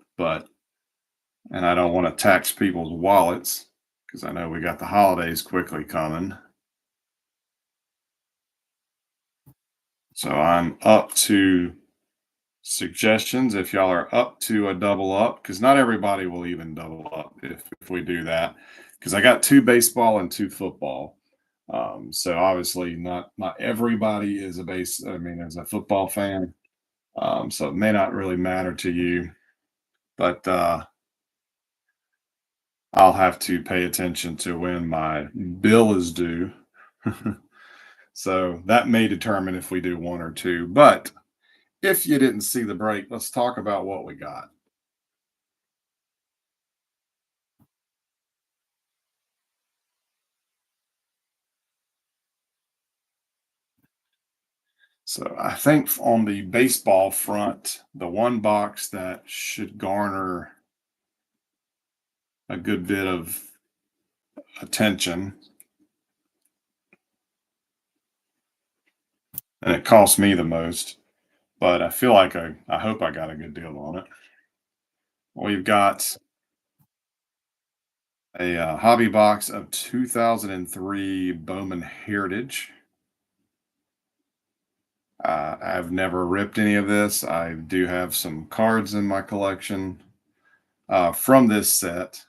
and I don't want to tax people's wallets because I know we got the holidays quickly coming. So I'm up to suggestions if y'all are up to a double up, because not everybody will even double up if we do that. Because I got two baseball and two football. So obviously not everybody is is a football fan. So it may not really matter to you, but I'll have to pay attention to when my bill is due. So that may determine if we do one or two. But if you didn't see the break, let's talk about what we got. So I think on the baseball front, the one box that should garner a good bit of attention, and it cost me the most, but I feel like I hope I got a good deal on it. We've got a hobby box of 2003 Bowman Heritage. I've never ripped any of this. I do have some cards in my collection from this set.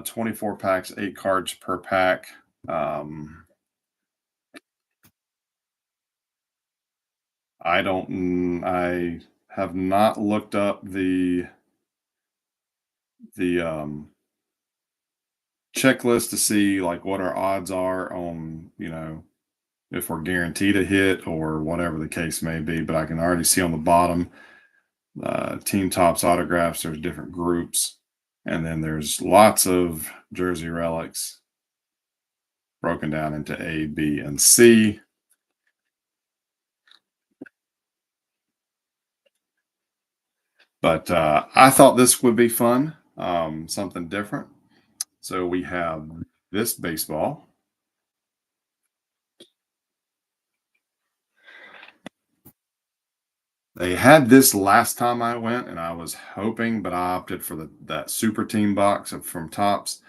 24 packs, 8 cards per pack. I have not looked up the checklist to see like what our odds are on, if we're guaranteed a hit or whatever the case may be. But I can already see on the bottom, team tops autographs, there's different groups. And then there's lots of jersey relics broken down into A, B, and C. But I thought this would be fun, something different. So we have this baseball. They had this last time I went, and I was hoping, but I opted for that super team box from Tops.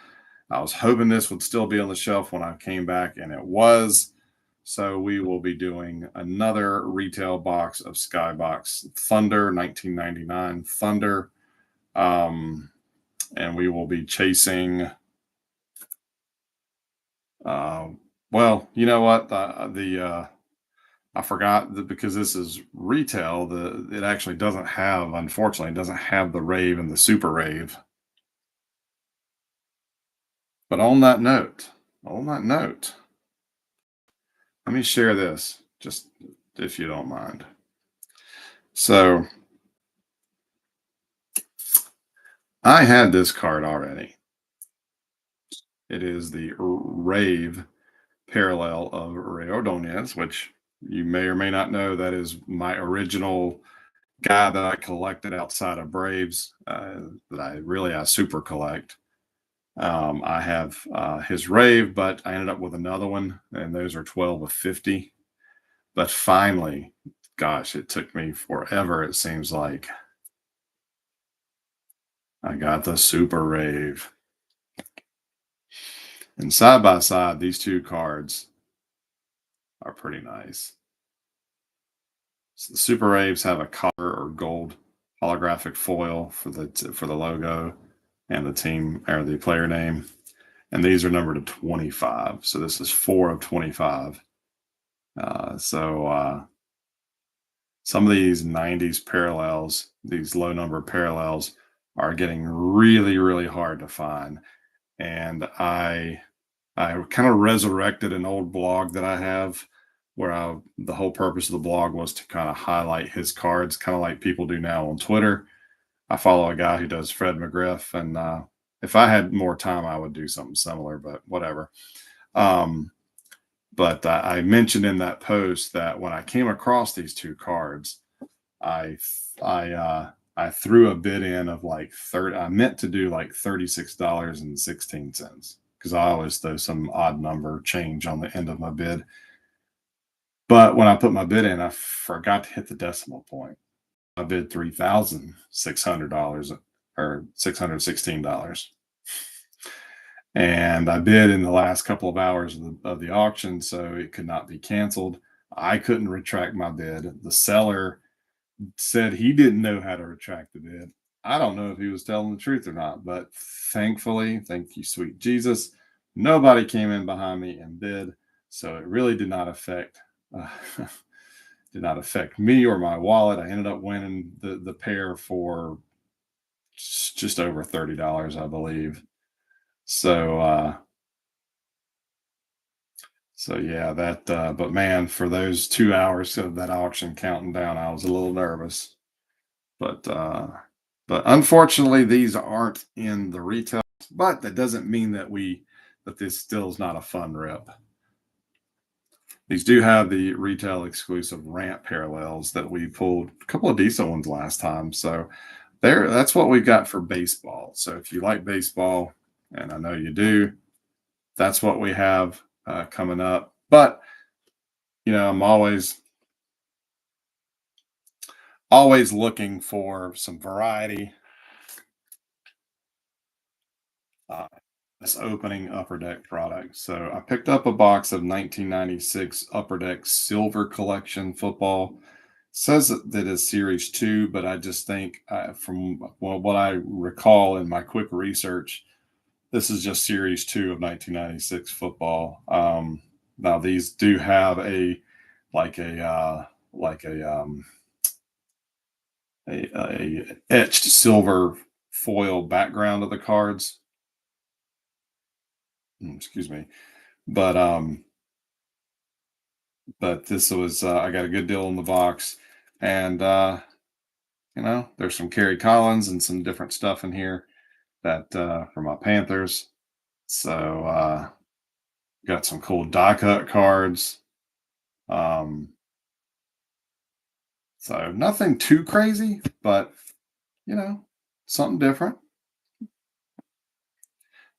I was hoping this would still be on the shelf when I came back, and it was. So we will be doing another retail box of Skybox Thunder, 1999 Thunder. And we will be chasing. Uh, well, you know what? The I forgot that because this is retail, it actually doesn't have, unfortunately, it doesn't have the rave and the super rave. But on that note, let me share this, just if you don't mind. So I had this card already. It is the Rave parallel of Ray Ordonez, which you may or may not know that is my original guy that I collected outside of Braves, that I super collect. I have his Rave, but I ended up with another one, and those are 12 of 50. But finally, gosh, it took me forever, it seems like. I got the Super Rave. And side by side, these two cards are pretty nice. So the Super Raves have a copper or gold holographic foil for the logo and the team or the player name. And these are numbered to 25. So this is 4 of 25. Some of these 90s parallels, these low number parallels, are getting really, really hard to find. And I kind of resurrected an old blog that I have where the whole purpose of the blog was to kind of highlight his cards, kind of like people do now on Twitter. I follow a guy who does Fred McGriff, and if I had more time, I would do something similar, but whatever. Um, but I mentioned in that post that when I came across these two cards, I I threw a bid in of like 30. I meant to do like $36.16 because I always throw some odd number change on the end of my bid. But when I put my bid in, I forgot to hit the decimal point. I bid $3,600 or $616. And I bid in the last couple of hours of the auction, so it could not be canceled. I couldn't retract my bid. The seller said he didn't know how to retract the bid. I don't know if he was telling the truth or not, but thankfully, thank you, sweet Jesus, nobody came in behind me and bid, so it really did not affect uh, did not affect me or my wallet. I ended up winning the pair for just over $30, I believe. So so yeah, that but man, for those 2 hours of that auction counting down, I was a little nervous. But unfortunately, these aren't in the retail. But that doesn't mean that this still is not a fun rip. These do have the retail exclusive ramp parallels that we pulled a couple of decent ones last time. So that's what we've got for baseball. So if you like baseball, and I know you do, that's what we have coming up. But I'm always looking for some variety. Uh, this opening Upper Deck product. So I picked up a box of 1996 Upper Deck Silver Collection football. Says that it's Series 2, but I just think from what I recall in my quick research, this is just Series 2 of 1996 football. Now these do have like a like a etched silver foil background of the cards. Excuse me. But this was I got a good deal in the box, and there's some Kerry Collins and some different stuff in here that for my Panthers. So got some cool die cut cards. Um, so nothing too crazy, but you know something different.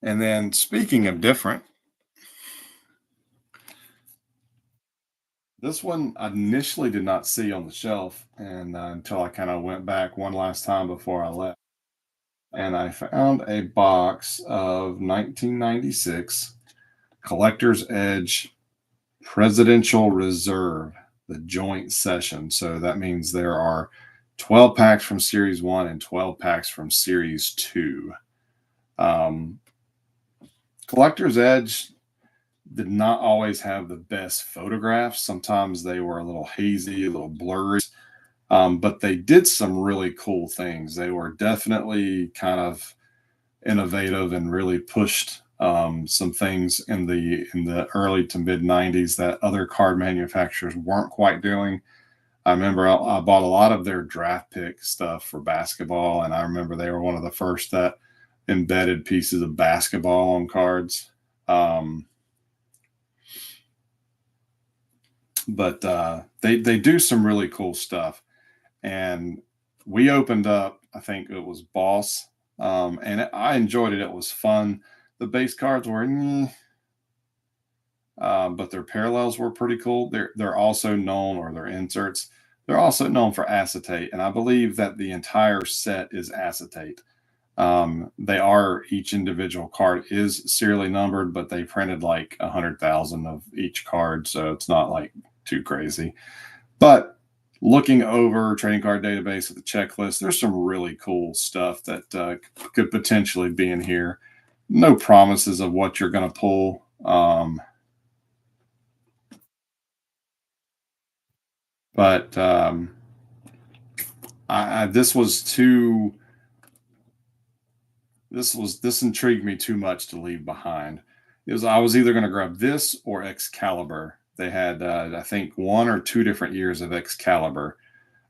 And then speaking of different, this one I initially did not see on the shelf, and until I kind of went back one last time before I left, and I found a box of 1996 Collector's Edge Presidential Reserve, the joint session. So that means there are 12 packs from Series 1 and 12 packs from Series 2. Um, Collector's Edge did not always have the best photographs. Sometimes they were a little hazy, a little blurry. But they did some really cool things. They were definitely kind of innovative and really pushed some things in the early to mid 90s that other card manufacturers weren't quite doing. I remember I bought a lot of their draft pick stuff for basketball, and I remember they were one of the first that embedded pieces of basketball on cards. Um, but they do some really cool stuff. And we opened up, I think it was Boss, and I enjoyed it. It was fun. The base cards were, but their parallels were pretty cool. They're also known, or their inserts. They're also known for acetate, and I believe that the entire set is acetate. They are, each individual card is serially numbered, but they printed like 100,000 of each card, so it's not like too crazy. But looking over trading card database at the checklist, there's some really cool stuff that could potentially be in here. No promises of what you're going to pull. But this was too. This intrigued me too much to leave behind. It was I was either going to grab this or Excalibur. They had I think 1 or 2 different years of Excalibur,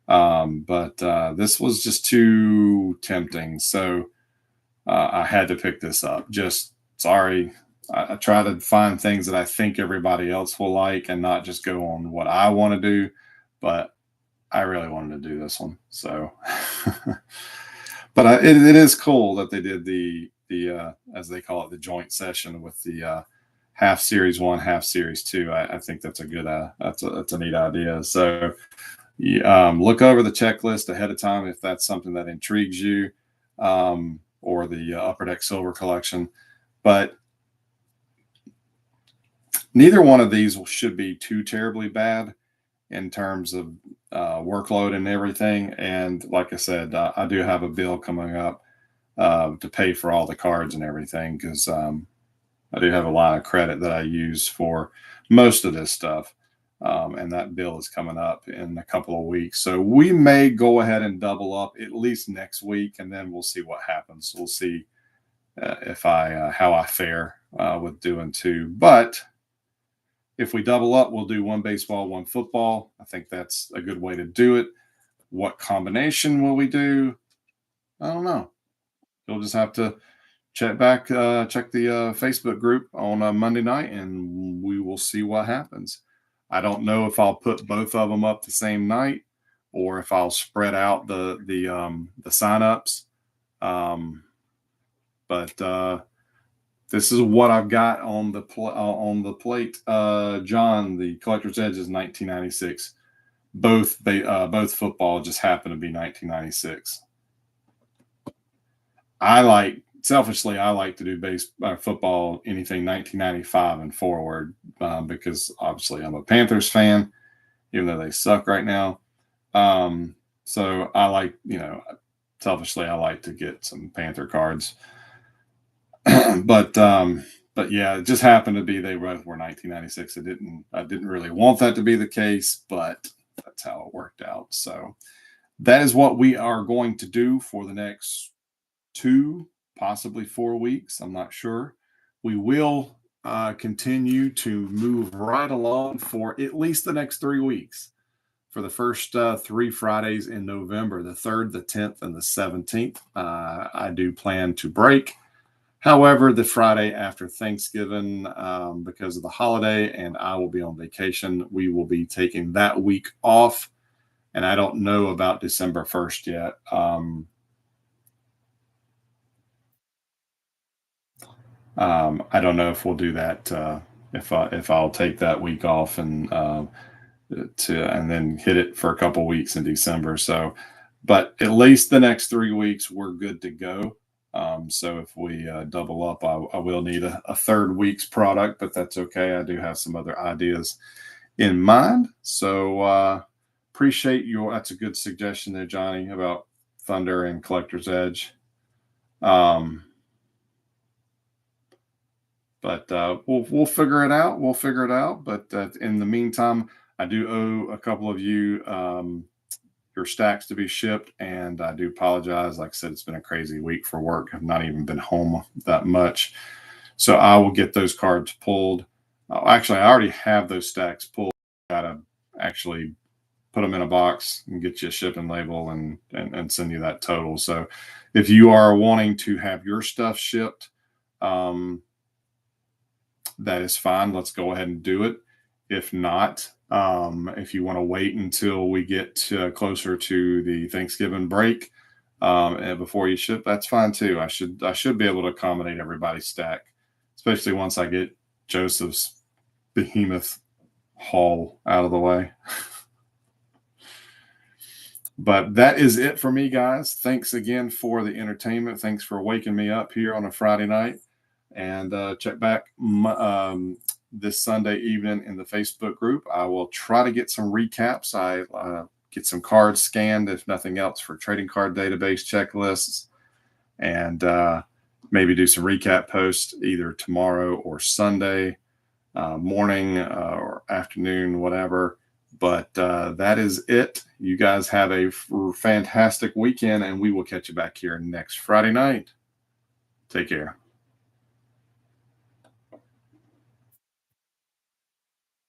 but this was just too tempting. So I had to pick this up. Just sorry. I try to find things that I think everybody else will like and not just go on what I want to do. But I really wanted to do this one. So, but it is cool that they did the as they call it, the joint session with the half series one, half series two. I think that's a good that's a neat idea. So look over the checklist ahead of time if that's something that intrigues you, or the Upper Deck Silver collection. But neither one of these should be too terribly bad in terms of workload and everything. And like I said, I do have a bill coming up to pay for all the cards and everything, because I do have a lot of credit that I use for most of this stuff. And that bill is coming up in a couple of weeks. So we may go ahead and double up at least next week, and then we'll see what happens. We'll see if how I fare with doing two. But if we double up, we'll do one baseball, one football. I think that's a good way to do it. What combination will we do? I don't know. You'll just have to check the Facebook group on Monday night, and we will see what happens. I don't know if I'll put both of them up the same night, or if I'll spread out the signups. But this is what I've got on the plate. John, the Collector's Edge is 1996. Both football just happen to be 1996. I like to do football anything 1995 and forward, because obviously I'm a Panthers fan, even though they suck right now. So I like, selfishly, I like to get some Panther cards. But yeah, it just happened to be they both were 1996. I didn't really want that to be the case, but that's how it worked out. So that is what we are going to do for the next 2, possibly 4 weeks. I'm not sure. We will continue to move right along for at least the next 3 weeks. For the first 3 Fridays in November, the 3rd, the 10th, and the 17th, I do plan to break. However, the Friday after Thanksgiving, because of the holiday, and I will be on vacation, we will be taking that week off. And I don't know about December 1st yet. I don't know if we'll do that. If I'll take that week off and then hit it for a couple weeks in December. So, but at least the next 3 weeks we're good to go. So if we double up, I will need a third week's product, but that's okay. I do have some other ideas in mind. So appreciate that's a good suggestion there, Johnny, about Thunder and Collector's Edge. But we'll figure it out. We'll figure it out. But in the meantime, I do owe a couple of you your stacks to be shipped, and I do apologize. Like I said, it's been a crazy week for work. I've not even been home that much, so I will get those cards pulled. Actually, I already have those stacks pulled. Gotta actually put them in a box and get you a shipping label and send you that total. So if you are wanting to have your stuff shipped, that is fine. Let's go ahead and do it. If not, if you want to wait until we get closer to the Thanksgiving break and before you ship, that's fine too. I should be able to accommodate everybody's stack, especially once I get Joseph's behemoth haul out of the way. But that is it for me, guys. Thanks again for the entertainment. Thanks for waking me up here on a Friday night. And check back this Sunday evening in the Facebook group. I will try to get some recaps. I get some cards scanned, if nothing else, for trading card database checklists, and maybe do some recap posts either tomorrow or Sunday morning or afternoon, whatever. But that is it. You guys have a fantastic weekend, and we will catch you back here next Friday night. Take care.